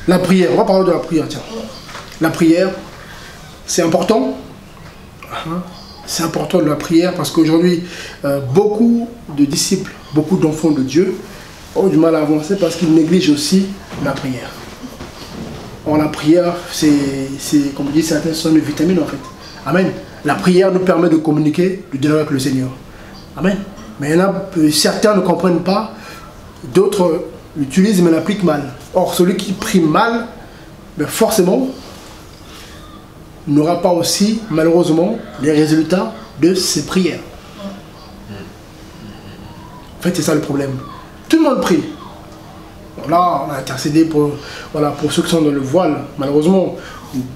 La prière, on va parler de la prière, tiens. La prière, c'est important. C'est important de la prière parce qu'aujourd'hui, beaucoup de disciples, beaucoup d'enfants de Dieu ont du mal à avancer parce qu'ils négligent aussi la prière. Or, la prière, c'est comme dit certains, sont une vitamine en fait. Amen. La prière nous permet de communiquer, de dialoguer avec le Seigneur. Amen. Mais il y en a, certains ne comprennent pas, d'autres l'utilisent mais l'appliquent mal. Or, celui qui prie mal, ben forcément, n'aura pas aussi, malheureusement, les résultats de ses prières. En fait, c'est ça le problème. Tout le monde prie. Bon, là, on a intercédé pour, voilà, pour ceux qui sont dans le voile. Malheureusement,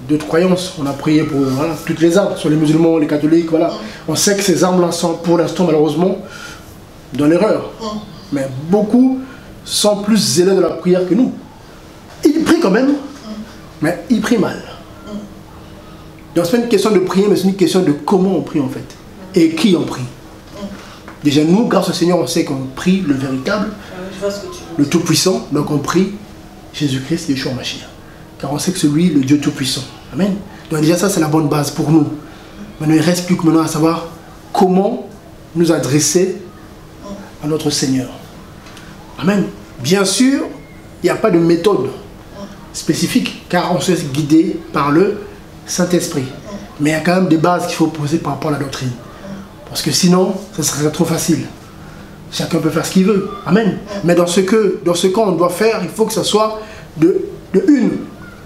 d'autres croyances, on a prié pour voilà, toutes les armes, sur les musulmans, les catholiques, voilà. On sait que ces armes-là sont, pour l'instant, malheureusement, dans l'erreur. Mais beaucoup sont plus zélés de la prière que nous. Ils prient quand même, mais ils prient mal. Donc c'est pas une question de prier, mais c'est une question de comment on prie en fait. Et qui on prie. Déjà nous, grâce au Seigneur, on sait qu'on prie le véritable, le Tout-Puissant. Donc on prie Jésus-Christ, Yeshua Mashiach. Car on sait que c'est lui, le Dieu Tout-Puissant. Amen. Donc déjà ça c'est la bonne base pour nous. Maintenant il ne reste plus que maintenant à savoir comment nous adresser à notre Seigneur. Amen. Bien sûr, il n'y a pas de méthode spécifique, car on se laisse guider par le Saint-Esprit. Mais il y a quand même des bases qu'il faut poser par rapport à la doctrine. Parce que sinon, ça serait trop facile. Chacun peut faire ce qu'il veut. Amen. Mais dans ce cas, on doit faire, il faut que ça soit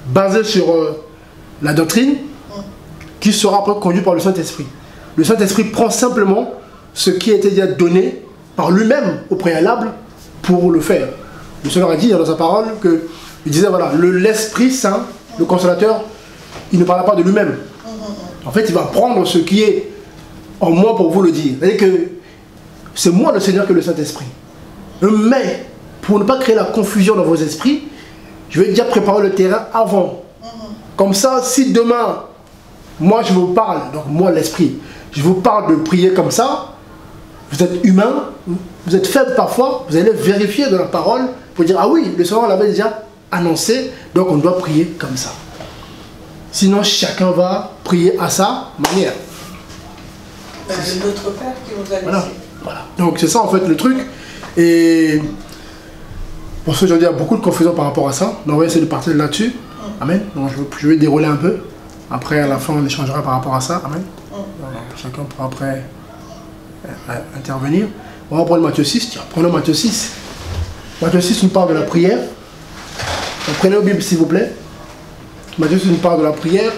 basé sur la doctrine, qui sera après conduit par le Saint-Esprit. Le Saint-Esprit prend simplement ce qui a été déjà donné par lui-même au préalable pour le faire. Le Seigneur a dit dans sa parole que, il disait voilà, l'Esprit Saint, le Consolateur, il ne parlera pas de lui-même. En fait, il va prendre ce qui est en moi pour vous le dire. C'est-à-dire que c'est moi le Seigneur que le Saint-Esprit. Mais, pour ne pas créer la confusion dans vos esprits, je vais déjà préparer le terrain avant. Comme ça, si demain, moi je vous parle, donc moi l'Esprit, je vous parle de prier comme ça, vous êtes humain, vous êtes faible parfois, vous allez vérifier de la parole pour dire, ah oui, le Seigneur l'avait déjà annoncé, donc on doit prier comme ça. Sinon, chacun va prier à sa manière. C'est notre Père qui nous a laissé. Voilà. Voilà. Donc c'est ça en fait le truc. Et pour ce, il y a beaucoup de confusion par rapport à ça. Donc on va essayer de partir là-dessus. Amen. Donc je vais dérouler un peu. Après, à la fin, on échangera par rapport à ça. Amen. Donc, chacun pourra après intervenir. On va prendre Matthieu 6. Tiens, prenons Matthieu 6. Matthieu 6 nous parle de la prière. Donc, prenez la Bible s'il vous plaît. Matthieu 6 nous parle de la prière.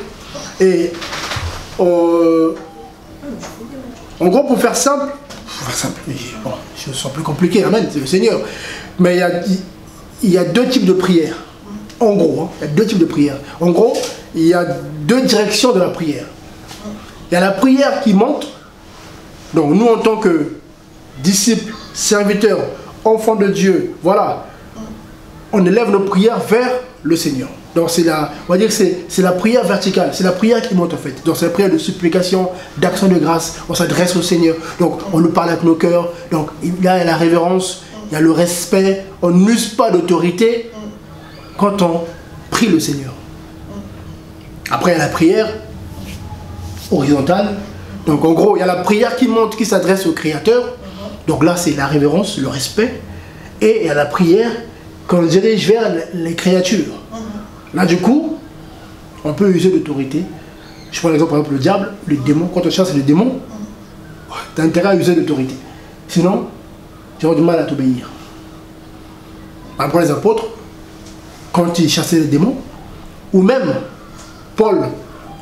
Et en gros, pour faire simple, bon, je ne sens plus compliqué, amen, c'est le Seigneur. Mais il y a deux types de prières. En gros, il y a deux types de prières. En gros, il y a deux directions de la prière. Il y a la prière qui monte. Donc nous, en tant que disciples, serviteurs, enfants de Dieu, voilà, on élève nos prières vers le Seigneur. Donc c'est on va dire que c'est la prière verticale, c'est la prière qui monte en fait. Donc c'est la prière de supplication, d'action de grâce, on s'adresse au Seigneur. Donc on lui parle avec nos cœurs, donc il y a la révérence, il y a le respect, on n'use pas d'autorité quand on prie le Seigneur. Après il y a la prière horizontale, donc en gros il y a la prière qui monte, qui s'adresse au Créateur. Donc là c'est la révérence, le respect, et il y a la prière qu'on dirige vers les créatures. Là, du coup, on peut user d'autorité. Je prends l'exemple, par exemple, le diable, le démon. Quand on chasse le démon, tu as intérêt à user d'autorité. Sinon, tu auras du mal à t'obéir. Après les apôtres, quand ils chassaient les démons, ou même Paul,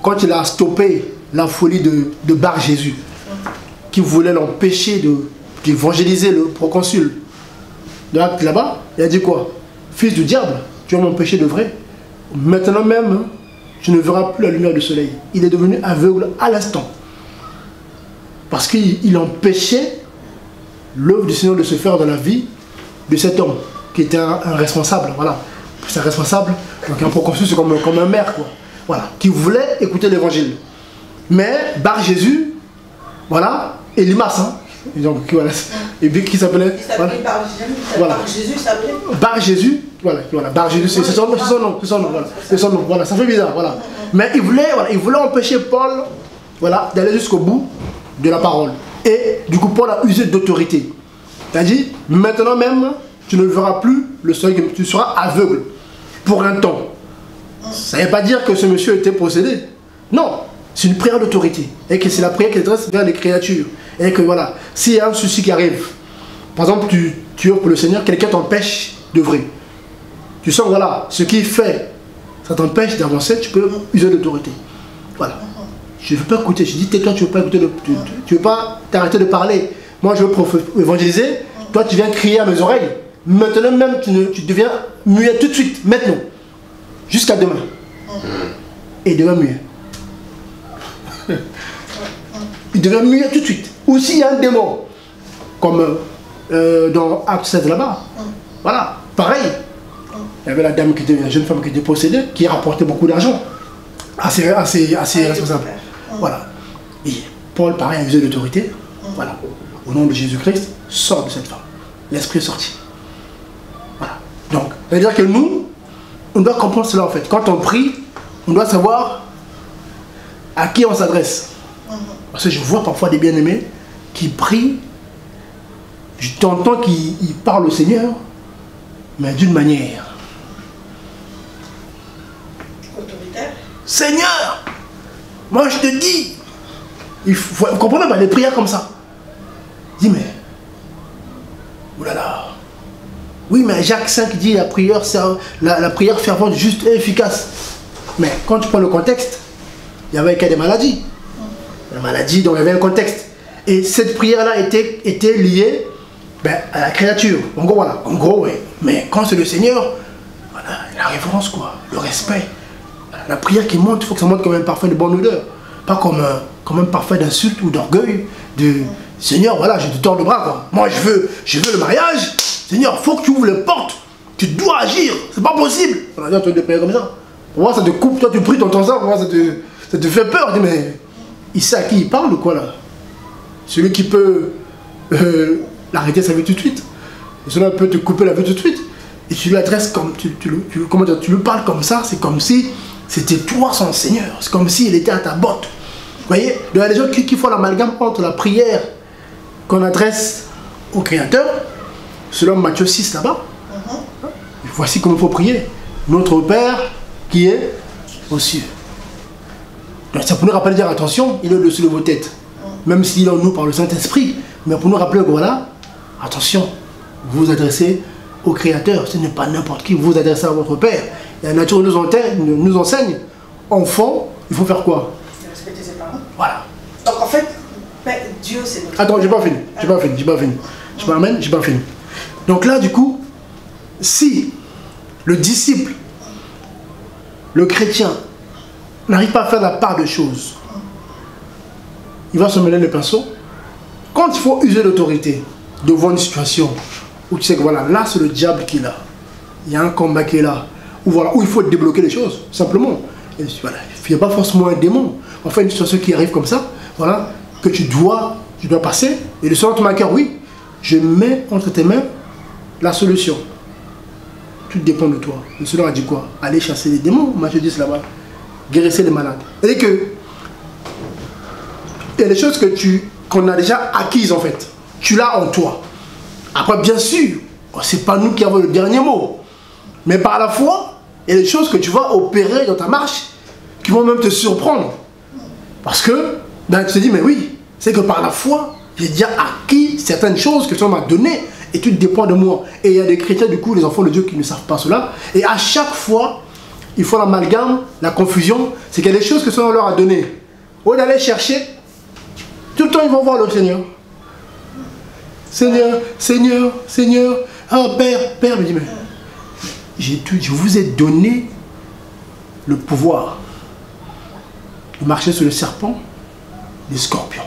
quand il a stoppé la folie de Bar Jésus, qui voulait l'empêcher d'évangéliser le proconsul de l'acte là-bas, il a dit quoi? Fils du diable, tu vas m'empêcher de vrai. Maintenant même, tu ne verras plus la lumière du soleil. Il est devenu aveugle à l'instant. Parce qu'il empêchait l'œuvre du Seigneur de se faire dans la vie de cet homme, qui était un responsable. Voilà. C'est un responsable, donc un proconsul, c'est comme un maire, quoi. Voilà. Qui voulait écouter l'évangile. Mais Bar Jésus, voilà, Elimas, hein. Donc, voilà. Et puis qui s'appelait voilà. Bar Jésus s'appelait Bar Jésus, voilà, Bar Jésus, c'est son nom, voilà. C'est son nom, voilà, ça fait bizarre, voilà. Mais il voulait empêcher Paul, voilà, d'aller jusqu'au bout de la parole. Et du coup, Paul a usé d'autorité. Il a dit, maintenant même, tu ne verras plus le soleil, tu seras aveugle pour un temps. Ça ne veut pas dire que ce monsieur était possédé. Non, c'est une prière d'autorité. Et que c'est la prière qui s'adresse vers les créatures. Et que voilà, s'il y a un souci qui arrive, par exemple, tu œuvres pour le Seigneur, quelqu'un t'empêche d'œuvrer. Tu sens, voilà, ce qui fait, ça t'empêche d'avancer, tu peux user d'autorité. Voilà. Je ne veux pas écouter. Je dis, tais-toi, tu ne veux pas écouter, tu veux pas t'arrêter de parler. Moi, je veux évangéliser. Toi, tu viens crier à mes oreilles. Maintenant même, tu deviens muet tout de suite, maintenant. Jusqu'à demain. Et demain muet. Il devient muet tout de suite. Ou s'il y a un démon, comme dans Acte 7 là-bas, voilà, pareil. Il y avait la dame la jeune femme qui était possédée, qui rapportait beaucoup d'argent. Assez responsable. Voilà. Et Paul, pareil, a usé l'autorité. Voilà. Au nom de Jésus-Christ, sort de cette femme. L'esprit est sorti. Voilà. Donc, ça veut dire que nous, on doit comprendre cela en fait. Quand on prie, on doit savoir à qui on s'adresse. Parce que je vois parfois des bien-aimés qui prient, t'entends qu'ils parlent au Seigneur, mais d'une manière autoritaire. Seigneur, moi je te dis, il faut comprendre les prières comme ça. Dis mais, oulala, oui mais Jacques 5 dit la prière fervente, juste et efficace. Mais quand tu prends le contexte, il y avait des maladies. La maladie, donc il y avait un contexte. Et cette prière-là était liée à la créature. En gros, voilà. En gros, oui. Mais quand c'est le Seigneur, voilà, la révérence, quoi. Le respect. La prière qui monte, il faut que ça monte comme un parfum de bonne odeur. Pas comme un parfum d'insulte ou d'orgueil. De Seigneur, voilà, je te tords le bras, quoi. Moi, je veux le mariage. Seigneur, il faut que tu ouvres les portes. Tu dois agir. C'est pas possible. On a dit, tu te prier comme ça. Pour moi, ça te coupe. Toi, tu pries, tu entends ça. Pour moi, ça te fait peur. Dis, mais il sait à qui il parle ou quoi là? Celui qui peut l'arrêter sa vie tout de suite. Et celui-là peut te couper la vie tout de suite. Et tu lui adresses comme tu lui parles comme ça, c'est comme si c'était toi son Seigneur. C'est comme s'il était à ta botte. Vous voyez? Il y a des gens qui font l'amalgame entre la prière qu'on adresse au Créateur, selon Matthieu 6 là-bas. Voici comment il faut prier. Notre Père qui est aux cieux. Donc ça pour nous rappeler, dire attention, il est au-dessus de vos têtes. Même s'il est en nous par le Saint-Esprit. Mais pour nous rappeler que voilà, attention, vous vous adressez au Créateur. Ce n'est pas n'importe qui, vous vous adressez à votre Père. Et la nature nous enseigne, enfant, il faut faire quoi? Respecter ses parents. Voilà. Donc en fait, Dieu c'est notre... Attends, j'ai pas fini. Donc là, du coup, si le disciple, le chrétien, n'arrive pas à faire la part de choses, il va se mêler le pinceau. Quand il faut user l'autorité devant une situation où tu sais que voilà, là c'est le diable qui est là, il y a un combat qui est là, où, voilà, où il faut débloquer les choses, simplement. Et voilà, il n'y a pas forcément un démon. Enfin, une situation qui arrive comme ça, voilà, que tu dois passer. Et le Seigneur te marque, oui, je mets entre tes mains la solution. Tout dépend de toi. Le Seigneur a dit quoi? Allez chasser les démons, Matthieu 10 là-bas. Guérissez les malades. Et que il y a des choses qu'on a déjà acquises en fait. Tu l'as en toi. Après, bien sûr, c'est pas nous qui avons le dernier mot. Mais par la foi, il y a des choses que tu vas opérer dans ta marche qui vont même te surprendre. Parce que ben, tu te dis, mais oui, c'est que par la foi, j'ai déjà acquis certaines choses que le Seigneur m'a données et tout dépend de moi. Et il y a des chrétiens, du coup, les enfants de Dieu qui ne savent pas cela. Et à chaque fois, il faut l'amalgame, la confusion, c'est qu'il y a des choses que le Seigneur leur a données. Au lieu d'aller chercher, tout le temps ils vont voir le Seigneur. Seigneur, Seigneur, Seigneur, oh Père, Père, me dit, mais je vous ai donné le pouvoir de marcher sur le serpent, les scorpions.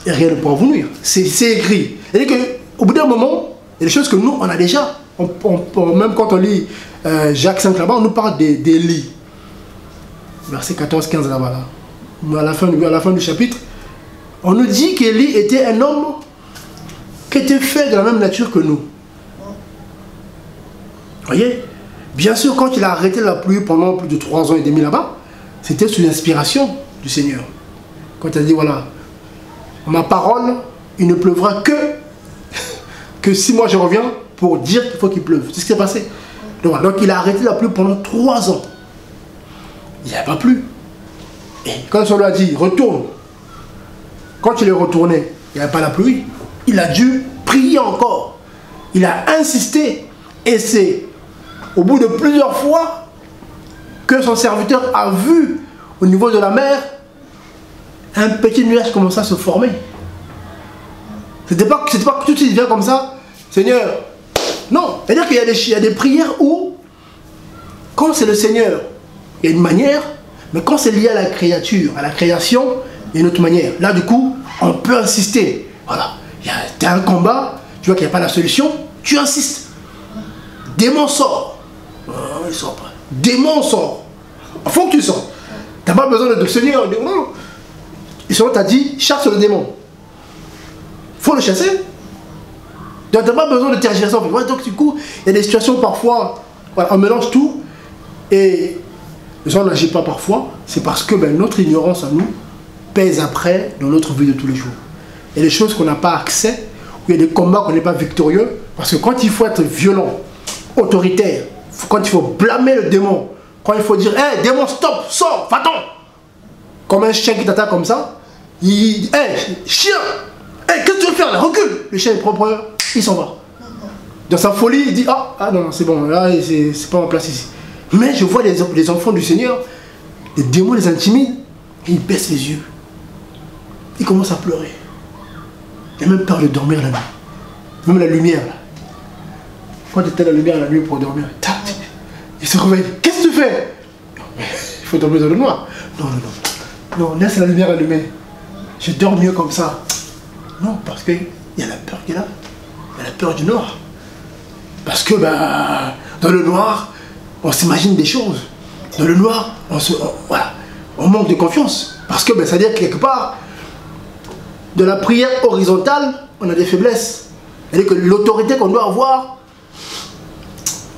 Et rien ne pourra vous nuire. C'est écrit. C'est-à-dire qu'au bout d'un moment, il y a des choses que nous, on a déjà. Même quand on lit Jacques 5 là-bas, on nous parle d'Élie. Verset 14-15 là-bas. Là. À la fin du chapitre, on nous dit qu'Élie était un homme qui était fait de la même nature que nous. Vous voyez? Bien sûr, quand il a arrêté la pluie pendant plus de 3 ans et demi là-bas, c'était sous l'inspiration du Seigneur. Quand il a dit, voilà, ma parole, il ne pleuvra que si moi je reviens pour dire qu'il faut qu'il pleuve. C'est ce qui s'est passé. Donc il a arrêté la pluie pendant 3 ans. Il n'y a pas plu. Et quand on lui a dit, retourne, quand il est retourné, il n'y avait pas la pluie, il a dû prier encore. Il a insisté. Et c'est au bout de plusieurs fois que son serviteur a vu au niveau de la mer un petit nuage commencer à se former. C'était pas que tout de suite vient comme ça, Seigneur. Non, c'est-à-dire qu'il y a des prières où, quand c'est le Seigneur, il y a une manière, mais quand c'est lié à la créature, à la création, il y a une autre manière. Là, du coup, on peut insister. Voilà, tu as un combat, tu vois qu'il n'y a pas la solution, tu insistes. Démon sort. Il sort pas. Démon sort. Il faut que tu sors. Tu n'as pas besoin de Seigneur. Non. Et sinon, tu as dit, chasse le démon. Il faut le chasser. Donc, tu n'as pas besoin de tergiverser. Donc, du coup, il y a des situations parfois, voilà, on mélange tout. Et si on n'agit pas parfois, c'est parce que notre ignorance à nous pèse après dans notre vie de tous les jours. Il y a des choses qu'on n'a pas accès, où il y a des combats qu'on n'est pas victorieux. Parce que quand il faut être violent, autoritaire, quand il faut blâmer le démon, quand il faut dire, hé, démon, stop, sors, va-t'en. Comme un chien qui t'attaque comme ça, il dit, hé, chien, hé, qu'est-ce que tu veux faire là, recule. Le chien est propre, il s'en va. Dans sa folie, il dit, ah non, c'est bon, là, c'est pas en place ici. Mais je vois les enfants du Seigneur, les démons les intimident, et ils baissent les yeux. Ils commencent à pleurer. Il a même peur de dormir la nuit. Même la lumière, là. Quand tu étais la lumière la nuit pour dormir, tac, il se réveille. Qu'est-ce que tu fais? Il faut dormir dans le noir. Non, laisse la lumière allumée. Je dors mieux comme ça. Non, parce qu'il y a la peur qui est là. Il y a la peur du noir. Parce que, dans le noir, on s'imagine des choses. Dans le noir, on manque de confiance. Parce que, c'est-à-dire quelque part, de la prière horizontale, on a des faiblesses. C'est-à-dire que l'autorité qu'on doit avoir,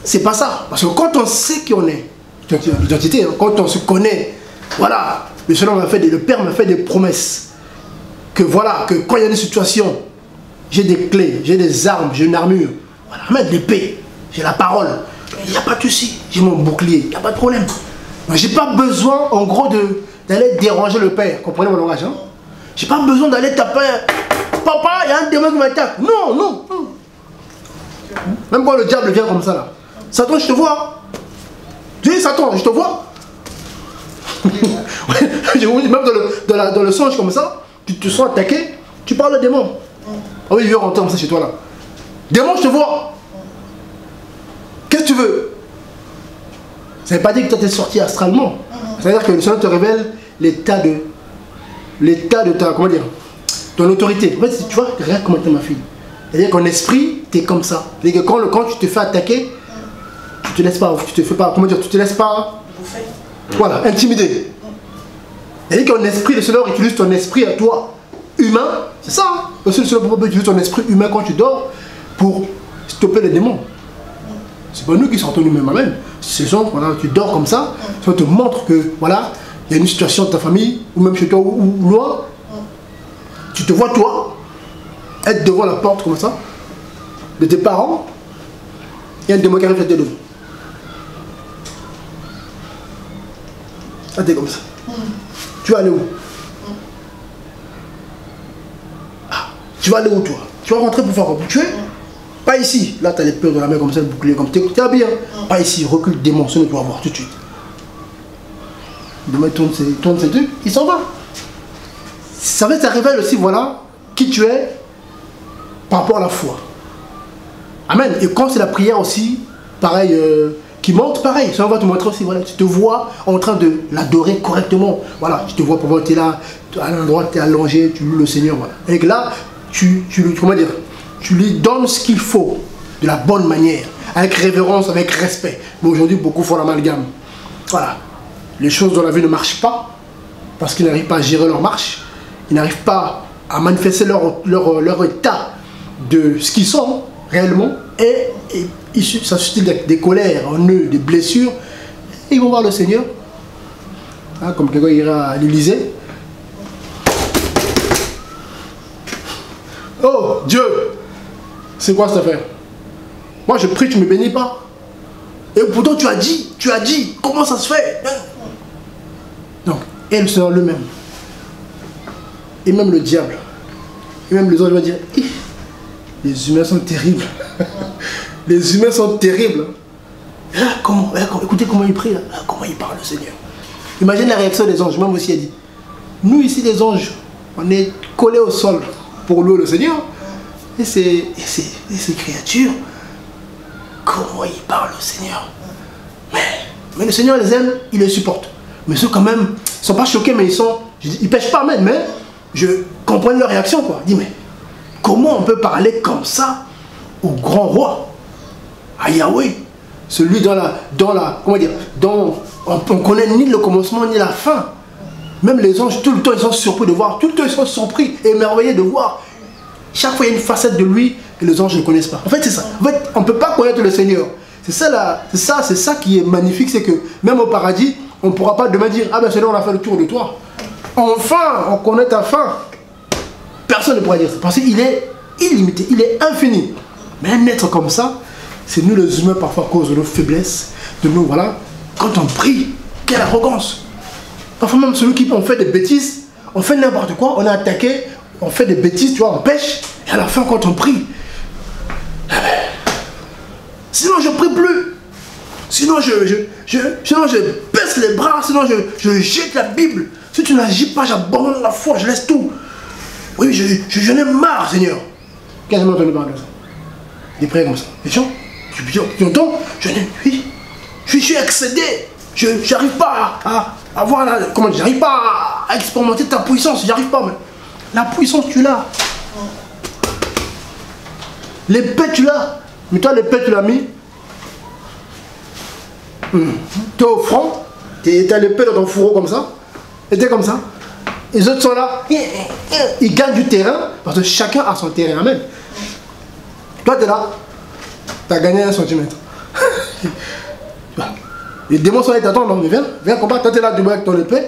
c'est pas ça. Parce que quand on sait qui on est, l'identité, quand on se connaît, voilà, le Père m'a fait des promesses. Que voilà, que quand il y a une situation, j'ai des clés, j'ai des armes, j'ai une armure. Voilà, mettre l'épée, j'ai la parole. Il n'y a pas de souci, j'ai mon bouclier, il n'y a pas de problème. J'ai pas besoin, en gros, d'aller déranger le Père. Comprenez mon langage, hein? J'ai pas besoin d'aller taper. Papa, il y a un démon qui m'attaque. Non. Même quand le diable vient comme ça, là. Satan, je te vois. Tu dis, Satan, je te vois. Même dans le songe comme ça, tu te sens attaqué, tu parles au démon. Ah oui, il veut rentrer comme ça chez toi, là. Démon, je te vois. Qu'est-ce que tu veux? Ça ne veut pas dire que toi, tu es sorti astralement. C'est-à-dire que le Seigneur te révèle l'état de ta, comment dire, ton autorité. En fait, tu vois, regarde comment tu es ma fille. C'est-à-dire qu'en esprit, tu es comme ça. C'est-à-dire que quand tu te fais attaquer, tu te laisses pas, tu te fais pas, comment dire, tu te laisses pas, voilà, intimider. C'est-à-dire qu'en esprit, le Seigneur utilise ton esprit à toi, humain, c'est ça, hein? Le Seigneur peut utiliser ton esprit humain quand tu dors pour stopper les démons. C'est pas nous qui sortons nous-mêmes, amen. Ce sont, voilà, tu dors comme ça, ça te montre que, voilà, il y a une situation de ta famille, ou même chez toi, ou loin, tu te vois toi, être devant la porte comme ça, de tes parents, et un démon qui arrive à te devant. Ça t'es comme ça. Tu vas aller où? Tu vas aller où toi? Tu vas rentrer pour faire quoi? Pour tuer? Pas ici. Là, tu as les peurs de la main comme ça, le bouclier comme ça. Tu es bien. Pas ici. Recule, démon. Sinon, tu vas voir tout de suite. Le mec tourne ses trucs, il s'en va. Ça révèle aussi, voilà, qui tu es par rapport à la foi. Amen. Et quand c'est la prière aussi, pareil, qui monte, pareil. Ça va te montrer aussi, voilà, tu te vois en train de l'adorer correctement. Voilà, tu te vois, pour tu es là, à l'endroit, tu es allongé, tu loues le Seigneur. Voilà. Et que là, comment dire, tu lui donnes ce qu'il faut, de la bonne manière, avec révérence, avec respect. Mais aujourd'hui, beaucoup font l'amalgame. Voilà. Les choses dans la vie ne marchent pas, parce qu'ils n'arrivent pas à gérer leur marche, ils n'arrivent pas à manifester leur état de ce qu'ils sont réellement, et ça suscite des colères en eux, des blessures, et ils vont voir le Seigneur, hein, comme quelqu'un ira à l'Élysée. Oh Dieu, c'est quoi cette affaire? Moi je prie, tu ne me bénis pas. Et pourtant tu as dit, comment ça se fait? Donc, et le Seigneur lui-même, et même le diable, et même les autres vont dire, les humains sont terribles. Les humains sont terribles. Et là, écoutez comment il prie, là, comment il parle le Seigneur. Imagine la réaction des anges, même aussi a dit, nous ici les anges, on est collés au sol pour louer le Seigneur. Et ces créatures, comment ils parlent au Seigneur. Mais le Seigneur les aime, il les supporte. Mais ceux quand même, ils ne sont pas choqués, mais ils pêchent pas même, mais je comprends leur réaction, quoi. Je dis, mais comment on peut parler comme ça au grand roi, à Yahweh, celui on connaît ni le commencement ni la fin. Même les anges, tout le temps, ils sont surpris de voir, tout le temps, ils sont surpris et émerveillés de voir. Chaque fois, il y a une facette de lui que les anges ne connaissent pas. En fait, c'est ça. En fait, on ne peut pas connaître le Seigneur. C'est ça qui est magnifique, c'est que même au paradis, on ne pourra pas demain dire, ah ben Seigneur, on a fait le tour de toi. Enfin, on connaît ta fin. Personne ne pourra dire ça. Parce qu'il est illimité, il est infini. Mais un être comme ça, c'est nous les humains parfois à cause de nos faiblesses, de nos, voilà, quand on prie, quelle arrogance. Parfois même celui qui on fait des bêtises, on fait n'importe quoi, on est attaqué, on fait des bêtises, tu vois, on pêche, et à la fin quand on prie, sinon je prie plus, sinon je baisse les bras, sinon je jette la Bible, si tu n'agis pas, j'abandonne la foi, je laisse tout. Oui, je n'ai marre, Seigneur. Quasiment entendu parler de ça. Des prières comme ça. Les gens, tu entends? Je suis excédé. Je n'arrive pas à voir la... Comment dire? J'arrive pas à expérimenter ta puissance. J'arrive pas. Mais la puissance, tu l'as. L'épée, tu l'as. Mais toi, l'épée, tu l'as mis. Tu es au front. Tu as l'épée dans ton fourreau comme ça. Et tu es comme ça. Les autres sont là. Ils gagnent du terrain. Parce que chacun a son terrain. Amen. Toi, tu es là. Tu as gagné 1 centimètre. Les démons sont là, ils t'attendent, non, mais viens combattre. Toi, tu es là, debout avec ton épée.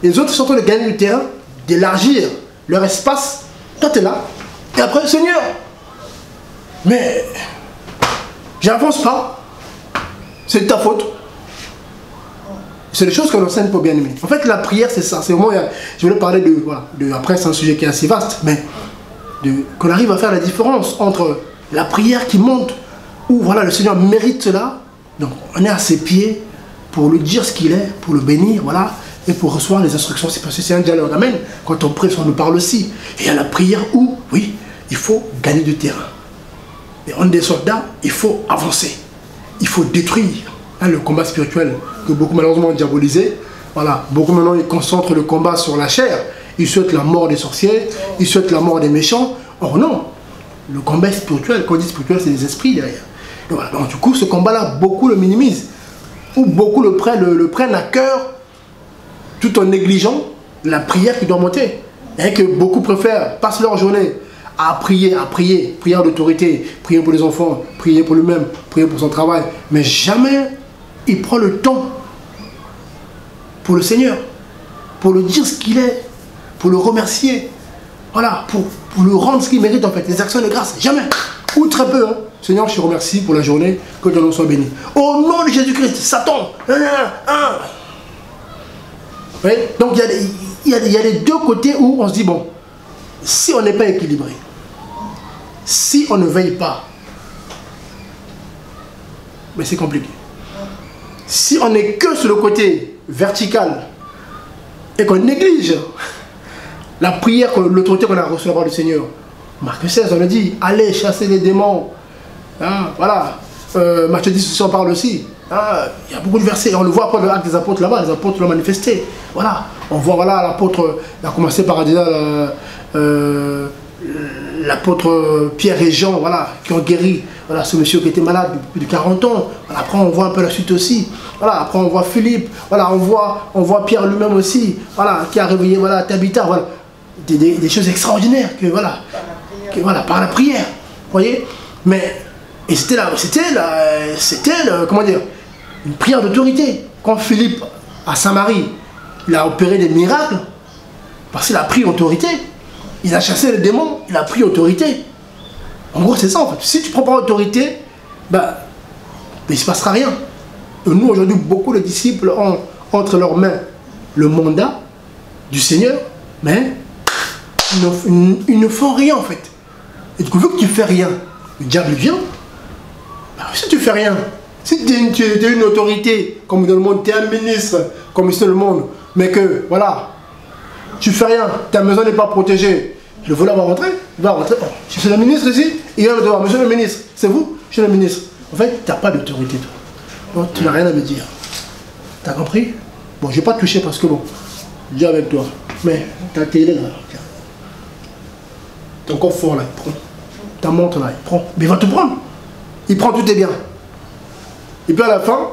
Les autres sont en train de gagner du terrain, d'élargir leur espace. Toi, tu es là. Et après, Seigneur, mais j'avance pas. C'est de ta faute. C'est les choses que l'on enseigne pour bien aimer. En fait, la prière, c'est ça. C'est vraiment, je voulais parler après, c'est un sujet qui est assez vaste, mais qu'on arrive à faire la différence entre la prière qui monte, où voilà, le Seigneur mérite cela. Donc, on est à ses pieds pour lui dire ce qu'il est, pour le bénir, voilà, et pour recevoir les instructions. C'est parce que c'est un dialogue. Amen. Quand on prie, on nous parle aussi. Et il y a la prière où, oui, il faut gagner du terrain. Et on est des soldats, il faut avancer. Il faut détruire le combat spirituel que beaucoup malheureusement ont diabolisé. Voilà, beaucoup maintenant ils concentrent le combat sur la chair. Ils souhaitent la mort des sorciers, ils souhaitent la mort des méchants. Or non, le combat spirituel, quand on dit spirituel, c'est les esprits derrière. Et voilà. Donc, du coup, ce combat-là, beaucoup le minimisent. Ou beaucoup le prennent à cœur tout en négligeant la prière qui doit monter. Et que beaucoup préfèrent passer leur journée à prier, prière d'autorité, prier pour les enfants, prier pour lui-même, prier pour son travail. Mais jamais il prend le temps pour le Seigneur, pour lui dire ce qu'il est, pour le remercier, voilà, pour lui rendre ce qu'il mérite en fait, les actions de grâce. Jamais, ou très peu. Hein. Seigneur, je te remercie pour la journée, que ton nom soit béni. Au nom de Jésus-Christ, Satan. Oui? Donc il y a les deux côtés où on se dit, bon, si on n'est pas équilibré, si on ne veille pas, mais c'est compliqué. Si on n'est que sur le côté vertical et qu'on néglige la prière, l'autorité qu'on a reçue du Seigneur, Marc 16, on a dit, allez chasser les démons. Hein, voilà. Matthieu 10, on parle aussi. Il y a beaucoup de versets. On le voit après le acte des apôtres là-bas. Les apôtres l'ont manifesté. Voilà. On voit, voilà, l'apôtre, il a commencé par l'apôtre Pierre et Jean, voilà, qui ont guéri, voilà, ce monsieur qui était malade depuis plus de 40 ans. Voilà, après on voit un peu la suite aussi. Voilà, après on voit Philippe, voilà, on voit Pierre lui-même aussi, voilà, qui a réveillé, voilà, Tabitha, voilà, des choses extraordinaires que, voilà. Voilà, par la prière. Vous voyez? Mais, et c'était comment dire, une prière d'autorité. Quand Philippe, à Samarie, il a opéré des miracles, parce qu'il a pris autorité. Il a chassé les démons, il a pris autorité. En gros, c'est ça en fait. Si tu ne prends pas autorité, bah, il ne se passera rien. Et nous, aujourd'hui, beaucoup de disciples ont entre leurs mains le mandat du Seigneur, mais ils ne font rien en fait. Et du coup, vu que tu ne fais rien, le diable vient. Bah, si tu ne fais rien, si tu es une autorité, comme dans le monde, tu es un ministre, comme ici dans le monde, mais que, voilà, tu ne fais rien, ta maison n'est pas protégée, le voleur va rentrer, il va rentrer. Oh, je suis le ministre ici, il vient de devoir, monsieur le ministre, c'est vous? Je suis le ministre. En fait, tu n'as pas d'autorité, toi. Donc, tu n'as rien à me dire. Tu as compris? Bon, je ne vais pas te toucher parce que bon, je dis avec toi. Mais ta télé là, tiens. Ton confort là, il prend. Ta montre là, il prend. Mais il va te prendre. Il prend tous tes biens. Et puis à la fin,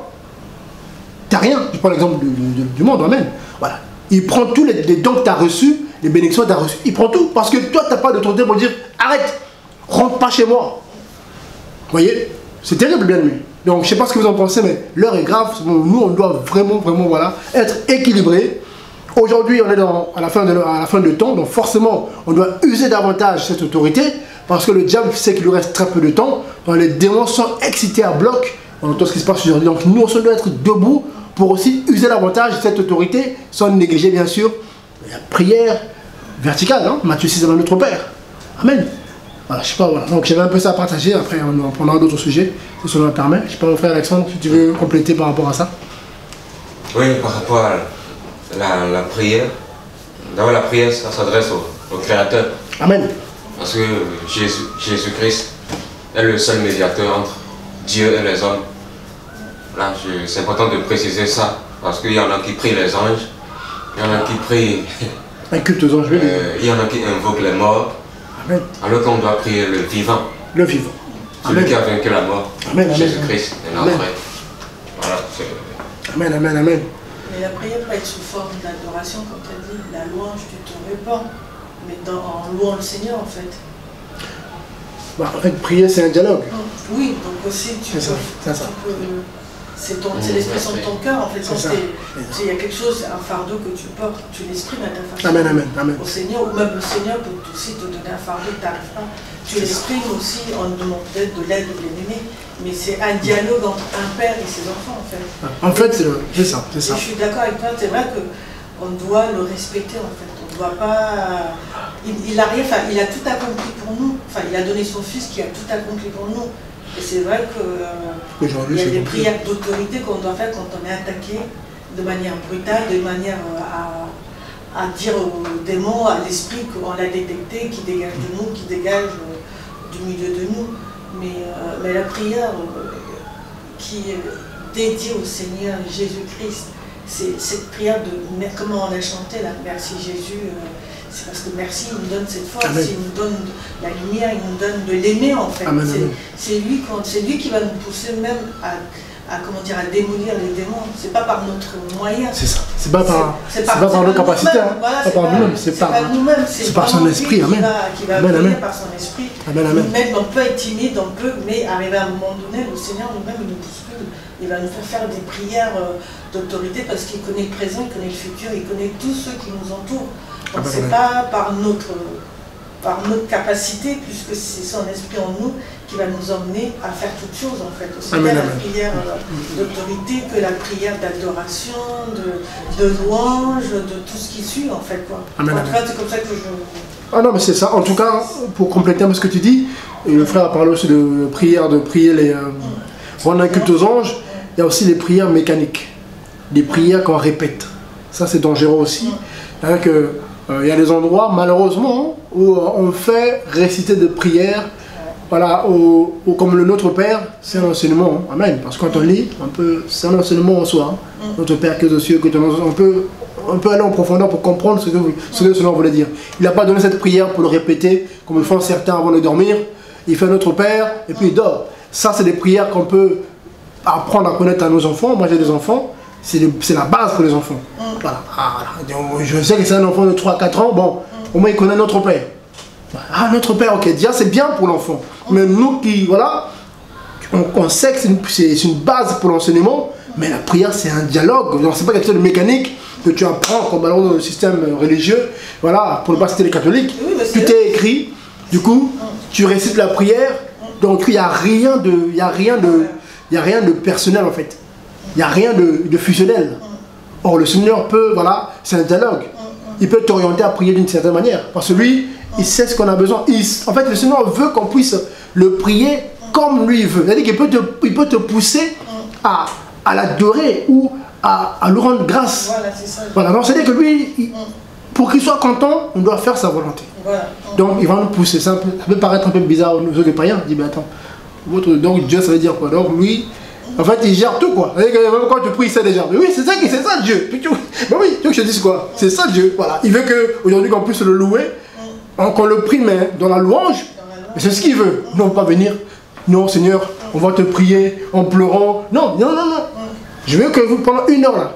tu n'as rien. Je prends l'exemple du monde, amen. Voilà. Il prend tous les dons que tu as reçus, les bénédictions que tu as reçues. Il prend tout. Parce que toi, tu n'as pas d'autorité pour dire arrête, rentre pas chez moi. Vous voyez? C'est terrible, bien aimé. Donc, je ne sais pas ce que vous en pensez, mais l'heure est grave. Nous, on doit vraiment, voilà, être équilibré. Aujourd'hui, on est à la fin de temps, donc forcément, on doit user davantage cette autorité, parce que le diable sait qu'il lui reste très peu de temps. Donc, les démons sont excités à bloc. On entend ce qui se passe aujourd'hui. Donc, nous, on doit être debout pour aussi user davantage cette autorité, sans négliger, bien sûr, la prière verticale. Hein? Matthieu 6, notre Père. Amen. Voilà, je sais pas, voilà. Donc j'avais un peu ça à partager, après on en prendra d'autres sujets, c'est ce dont on permet. Je sais pas, mon frère Alexandre, si tu veux compléter par rapport à ça. Oui, par rapport à la prière. D'abord la prière, ça s'adresse au Créateur. Amen. Parce que Jésus-Christ est le seul médiateur entre Dieu et les hommes. Là, c'est important de préciser ça, parce qu'il y en a qui prient les anges, il y en a qui prient... Un culte aux anges, il y en a qui invoquent les morts. Amen. Alors qu'on doit prier le vivant. Le vivant. Celui Amen. qui a vaincu la mort. Jésus-Christ est notre. Voilà. Amen, amen, amen. Mais la prière peut être sous forme d'adoration, comme tu as dit, la louange, tu te répands, mais en louant le Seigneur en fait. Bah, en fait, prier c'est un dialogue. Oui, donc aussi tu peux... C'est l'expression de ton cœur en fait. Quand il y a quelque chose, un fardeau que tu portes, tu l'exprimes à ta façon. Amen, amen, amen. Au Seigneur, ou même le Seigneur peut aussi te donner un fardeau que tu n'arrives pas. Tu l'exprimes aussi en demandant peut-être de l'aide ou de l'ennemi. Mais c'est un dialogue entre un père et ses enfants en fait. En fait, c'est ça, c'est ça. Et je suis d'accord avec toi, c'est vrai qu'on doit le respecter en fait. On ne doit pas... Il a tout accompli pour nous. Enfin, il a donné son fils qui a tout accompli pour nous. Et c'est vrai qu'il y a des prières d'autorité qu'on doit faire quand on est attaqué de manière brutale, de manière à dire aux démons, à l'esprit qu'on l'a détecté, qui dégage de nous, qui dégage du milieu de nous. Mais la prière qui est dédiée au Seigneur Jésus-Christ, c'est cette prière de, comment on l'a chanté là, merci Jésus, c'est parce que merci, il nous donne cette force, Amen. Il nous donne la lumière, il nous donne de l'aimer en fait. C'est lui qui va nous pousser même à démolir les démons. C'est pas par notre moyen. C'est ça. C'est pas par nos capacités. Voilà, c'est pas par nous-mêmes. C'est par son esprit. Amen. Qui va venir par son esprit. Même on peut être timide, mais arriver à un moment donné, le Seigneur nous-mêmes il nous bouscule. Il va nous faire des prières d'autorité parce qu'il connaît le présent, il connaît le futur, il connaît tous ceux qui nous entourent. Donc c'est pas par notre capacité, puisque c'est son esprit en nous qui va nous emmener à faire toutes choses en fait. Aussi bien la prière d'autorité que la prière d'adoration, de louange, de tout ce qui suit en fait. Quoi. En tout cas, c'est comme ça que je... Ah non, mais c'est ça. En tout cas, pour compléter un peu ce que tu dis, et le frère a parlé aussi de prier les... rendre un culte aux anges, il y a aussi les prières mécaniques, des prières qu'on répète. Ça, c'est dangereux aussi. Il y a des endroits, malheureusement, où on fait réciter des prières, voilà, comme le Notre Père, c'est un enseignement, hein. Amen. Parce que quand on lit, c'est un enseignement en soi. Hein. Notre Père qui est aux cieux, on peut aller en profondeur pour comprendre ce que cela voulait dire. Il n'a pas donné cette prière pour le répéter, comme le font certains avant de dormir. Il fait Notre Père, et puis il dort. Ça, c'est des prières qu'on peut apprendre à connaître à nos enfants. Moi, j'ai des enfants. C'est la base pour les enfants. Voilà. Je sais que c'est un enfant de 3-4 ans, bon, au moins il connaît Notre Père. Ah, notre Père, ok, déjà c'est bien pour l'enfant. Mais nous qui, voilà, on sait que c'est une base pour l'enseignement, mais la prière c'est un dialogue. C'est pas quelque chose de mécanique que tu apprends comme dans le système religieux, voilà, pour ne pas citer les catholiques. Oui, Tout est écrit, du coup, tu récites la prière, donc il n'y a rien de personnel en fait. Il n'y a rien de fusionnel. Or, le Seigneur peut, voilà, c'est un dialogue. Il peut t'orienter à prier d'une certaine manière. Parce que lui, il sait ce qu'on a besoin. En fait, le Seigneur veut qu'on puisse le prier comme lui veut. C'est-à-dire qu'il peut te pousser à l'adorer ou à lui rendre grâce. Voilà, c'est ça. Voilà, donc c'est-à-dire que lui, pour qu'il soit content, on doit faire sa volonté. Voilà. Donc, il va nous pousser. Ça peut paraître un peu bizarre aux autres païens. Il dit, mais attends, donc Dieu, ça veut dire quoi? Donc, lui, en fait, il gère tout, quoi. Même quand tu pries, il sait déjà. Mais oui, c'est ça Dieu. Mais oui, tu veux que je te dise quoi? C'est ça Dieu. Voilà. Il veut qu'aujourd'hui, qu'on puisse le louer, qu'on le prie, mais dans la louange. C'est ce qu'il veut. Non, pas venir. Non, Seigneur, on va te prier en pleurant. Non. Je veux que vous, pendant 1 heure, là,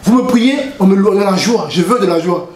vous me priez, on me loue dans la joie. Je veux de la joie.